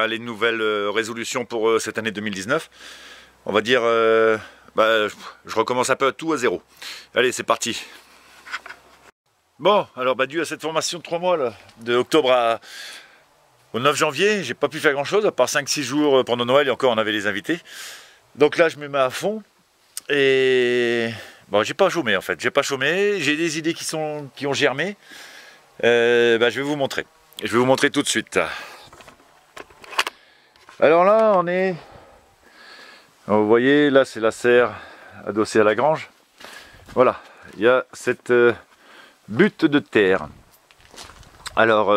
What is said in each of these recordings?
les nouvelles résolutions pour cette année 2019. On va dire, je recommence un peu tout à zéro. Allez, c'est parti. Bon, alors dû à cette formation de 3 mois, là, de octobre au 9 janvier, j'ai pas pu faire grand chose, à part 5-6 jours pendant Noël, et encore on avait les invités. Donc là, je me mets à fond, et bon, j'ai pas chômé en fait, j'ai pas chômé, j'ai des idées qui ont germé. Je vais vous montrer. Je vais vous montrer tout de suite. Alors là, vous voyez, là c'est la serre adossée à la grange. Voilà, il y a cette butte de terre. Alors,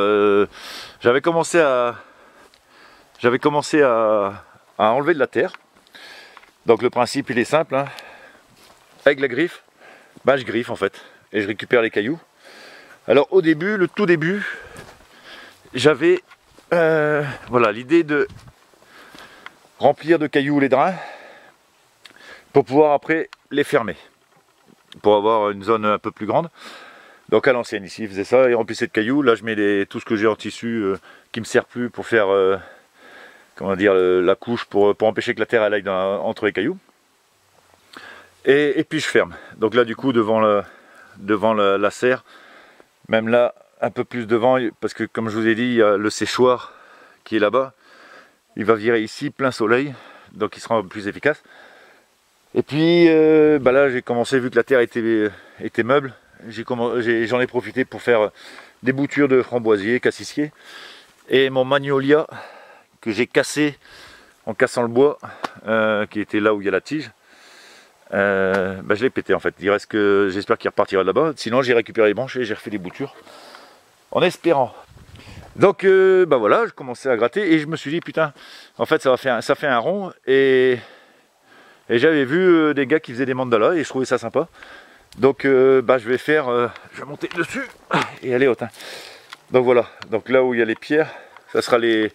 j'avais commencé à enlever de la terre. Donc le principe il est simple, hein. Avec la griffe, je griffe en fait, et je récupère les cailloux. Alors au début, le tout début, j'avais l'idée de remplir de cailloux les drains pour pouvoir après les fermer, pour avoir une zone un peu plus grande. Donc à l'ancienne ici, il faisait ça, il remplissait de cailloux. Là je mets tout ce que j'ai en tissu qui me sert plus pour faire la couche pour empêcher que la terre aille entre les cailloux. Et puis je ferme. Donc là du coup devant la serre, même là un peu plus devant, parce que comme je vous ai dit, il y a le séchoir qui est là-bas. Il va virer ici plein soleil, donc il sera un peu plus efficace. Et puis là j'ai commencé, vu que la terre était meuble, j'en ai profité pour faire des boutures de framboisier, cassissier, et mon magnolia que j'ai cassé en cassant le bois qui était là où il y a la tige. Je l'ai pété en fait. Il reste que j'espère qu'il repartira de là-bas. Sinon j'ai récupéré les branches et j'ai refait des boutures en espérant. Donc voilà, je commençais à gratter et je me suis dit putain, en fait ça fait un rond, et j'avais vu des gars qui faisaient des mandalas et je trouvais ça sympa. Donc je vais monter dessus et aller haut. Donc voilà, donc là où il y a les pierres, ça sera les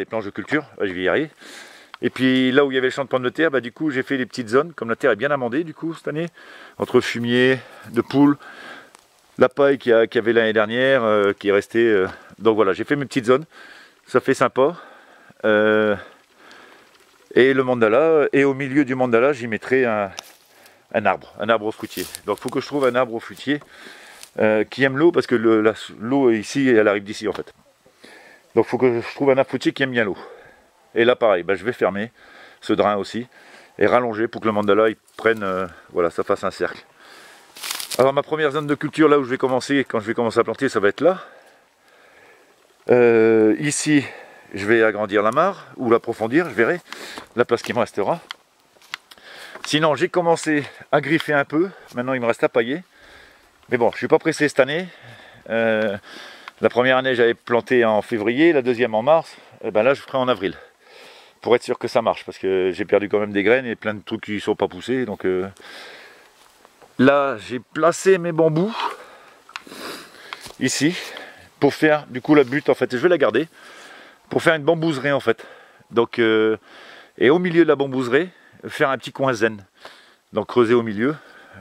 planches de culture, je vais y arriver. Et puis là où il y avait le champ de pommes de terre, du coup j'ai fait des petites zones, comme la terre est bien amendée du coup cette année, entre fumier, de poules, la paille qu'il y avait l'année dernière, qui est restée. Donc voilà, j'ai fait mes petites zones, ça fait sympa. Et le mandala, et au milieu du mandala, j'y mettrai un arbre fruitier. Donc il faut que je trouve un arbre fruitier qui aime l'eau, parce que l'eau ici, elle arrive d'ici en fait. Donc il faut que je trouve un arbre fruitier qui aime bien l'eau. Et là pareil, je vais fermer ce drain aussi et rallonger pour que le mandala il prenne, ça fasse un cercle. Alors ma première zone de culture, là où je vais commencer, quand je vais commencer à planter, ça va être là. Ici, je vais agrandir la mare ou l'approfondir, je verrai la place qui me restera. Sinon j'ai commencé à griffer un peu, maintenant il me reste à pailler. Mais bon, je ne suis pas pressé cette année. La première année j'avais planté en février, la deuxième en mars. Là je ferai en avril, pour être sûr que ça marche, parce que j'ai perdu quand même des graines et plein de trucs qui ne sont pas poussés. Donc là j'ai placé mes bambous ici pour faire du coup la butte en fait, et je vais la garder pour faire une bambouserie en fait. Donc et au milieu de la bambouserie, faire un petit coin zen. Donc creuser au milieu,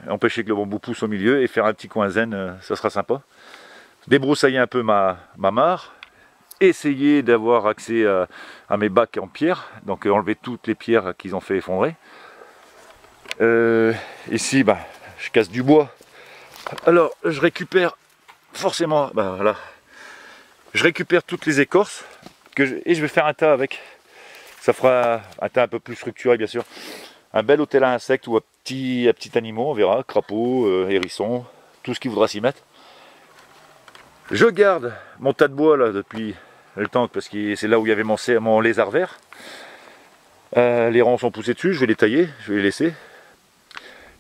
empêcher que le bambou pousse au milieu et faire un petit coin zen, ça sera sympa. Débroussailler un peu ma mare, essayer d'avoir accès à mes bacs en pierre, donc enlever toutes les pierres qu'ils ont fait effondrer. Ici je casse du bois, alors je récupère forcément, je récupère toutes les écorces et je vais faire un tas avec. Ça fera un tas un peu plus structuré bien sûr, un bel hôtel à insectes ou à petits animaux, on verra, crapauds, hérissons, tout ce qui voudra s'y mettre. Je garde mon tas de bois là depuis le temps, parce que c'est là où il y avait mon lézard vert. Les ronds sont poussés dessus, je vais les tailler, je vais les laisser.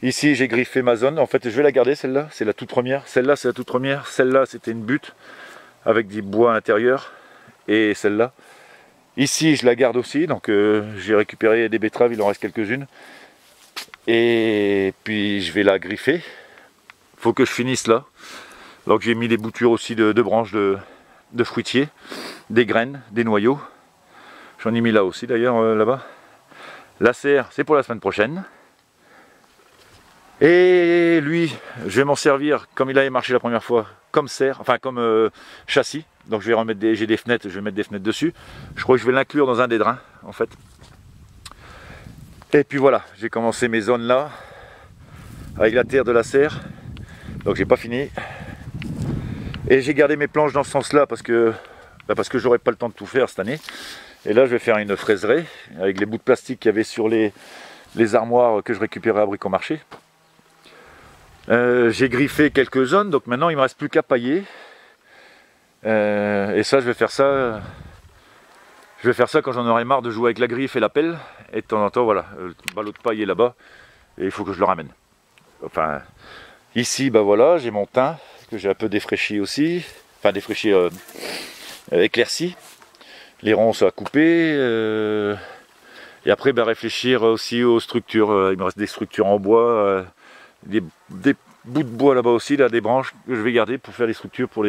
Ici j'ai griffé ma zone, en fait je vais la garder, celle-là, c'est la toute première. Celle-là c'est la toute première, celle-là c'était une butte avec des bois à l'intérieur, et celle-là. Ici je la garde aussi, donc j'ai récupéré des betteraves, il en reste quelques-unes. Et puis je vais la griffer. Il faut que je finisse là. Donc j'ai mis des boutures aussi de branches de fruitiers, des graines, des noyaux. J'en ai mis là aussi d'ailleurs, là-bas. La serre, c'est pour la semaine prochaine. Et lui, je vais m'en servir, comme il avait marché la première fois, comme serre, enfin comme châssis. Donc je vais remettre j'ai des fenêtres, je vais mettre des fenêtres dessus. Je crois que je vais l'inclure dans un des drains en fait. Et puis voilà, j'ai commencé mes zones là avec la terre de la serre. Donc j'ai pas fini. Et j'ai gardé mes planches dans ce sens là parce que j'aurais pas le temps de tout faire cette année. Et là je vais faire une fraiserie avec les bouts de plastique qu'il y avait sur les armoires que je récupérais à Bricomarché. J'ai griffé quelques zones, donc maintenant il me reste plus qu'à pailler. Et ça je vais faire ça. Je vais faire ça quand j'en aurai marre de jouer avec la griffe et la pelle. Et de temps en temps, voilà, le ballot de paille est là-bas. Et il faut que je le ramène. Enfin, ici, bah voilà, j'ai mon thym que j'ai un peu défraîchi aussi. Enfin, défraîchi, éclairci. Les ronces à couper. Et après, bah, réfléchir aussi aux structures. Il me reste des structures en bois. Des bouts de bois là-bas aussi, là, des branches que je vais garder pour faire les structures pour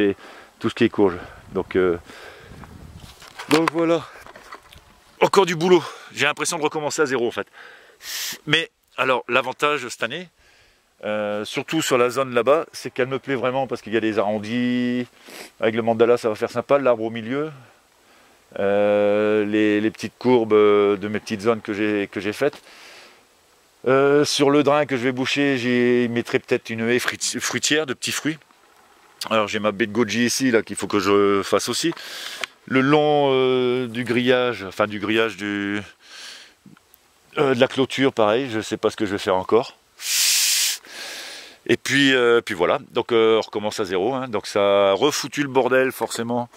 tout ce qui est courge. Donc voilà. Encore du boulot, j'ai l'impression de recommencer à zéro en fait. Mais alors l'avantage cette année, surtout sur la zone là-bas, c'est qu'elle me plaît vraiment parce qu'il y a des arrondis, avec le mandala ça va faire sympa, l'arbre au milieu, les petites courbes de mes petites zones que j'ai faites. Sur le drain que je vais boucher, j'y mettrai peut-être une haie fruitière de petits fruits. Alors j'ai ma baie de goji ici là qu'il faut que je fasse aussi. Le long du grillage, enfin du grillage de la clôture, pareil, je ne sais pas ce que je vais faire encore. Et puis voilà, donc on recommence à zéro, hein. Donc ça a refoutu le bordel forcément.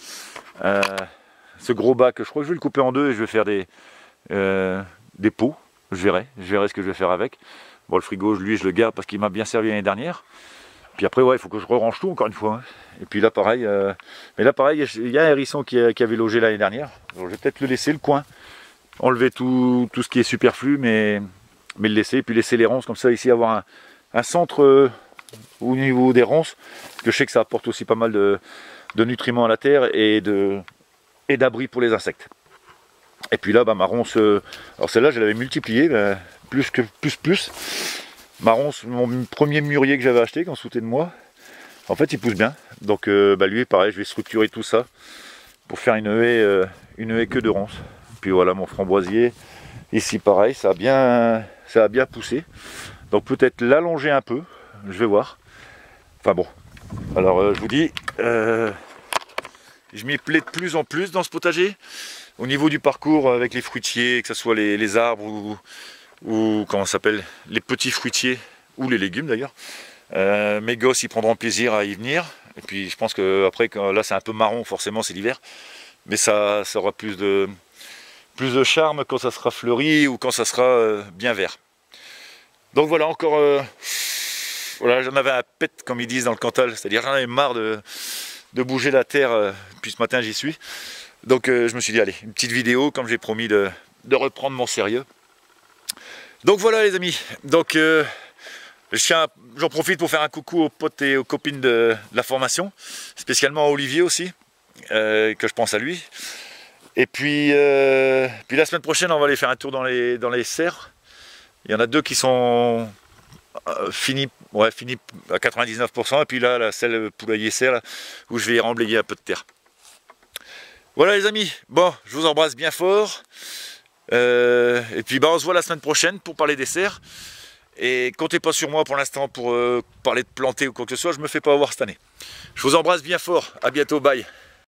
Ce gros bac, je crois que je vais le couper en deux et je vais faire des pots, je verrai ce que je vais faire avec. Bon, le frigo, lui, je le garde parce qu'il m'a bien servi l'année dernière. Puis après, ouais, il faut que je re-range tout encore une fois, hein. Et puis là, pareil, mais là, pareil, il y a un hérisson qui avait logé l'année dernière. Donc, je vais peut-être le laisser, le coin. Enlever tout ce qui est superflu, mais le laisser. Et puis laisser les ronces, comme ça, ici, avoir un centre au niveau des ronces. Parce que je sais que ça apporte aussi pas mal de nutriments à la terre et d'abri pour les insectes. Et puis là, bah, ma ronce, alors celle-là, je l'avais multipliée, bah, plus. Ma ronce, mon premier mûrier que j'avais acheté, quand sautait de moi, en fait il pousse bien. Donc bah, lui pareil, je vais structurer tout ça pour faire une haie que de ronces. Puis voilà mon framboisier, ici pareil, ça a bien poussé. Donc peut-être l'allonger un peu, je vais voir. Enfin bon, alors je vous dis, je m'y plais de plus en plus dans ce potager. Au niveau du parcours avec les fruitiers, que ce soit les arbres ou comment ça s'appelle, les petits fruitiers ou les légumes d'ailleurs. Mes gosses ils prendront plaisir à y venir. Et puis je pense que après là c'est un peu marron, forcément c'est l'hiver, mais ça aura plus de charme quand ça sera fleuri ou quand ça sera bien vert. Donc voilà, encore voilà, j'en avais un pet comme ils disent dans le Cantal, c'est-à-dire j'en avais marre de bouger la terre, puis ce matin j'y suis. Donc je me suis dit allez, une petite vidéo comme j'ai promis de reprendre mon sérieux. Donc voilà les amis, donc j'en profite pour faire un coucou aux potes et aux copines de la formation, spécialement à Olivier aussi, que je pense à lui. Et puis la semaine prochaine on va aller faire un tour dans les serres. Il y en a deux qui sont finis à 99%, et puis là celle poulailler serre là, où je vais y remblayer un peu de terre. Voilà les amis, bon je vous embrasse bien fort. Et puis bah, on se voit la semaine prochaine pour parler des serres. Et comptez pas sur moi pour l'instant pour parler de planter ou quoi que ce soit, je me fais pas avoir cette année. Je vous embrasse bien fort, à bientôt, bye.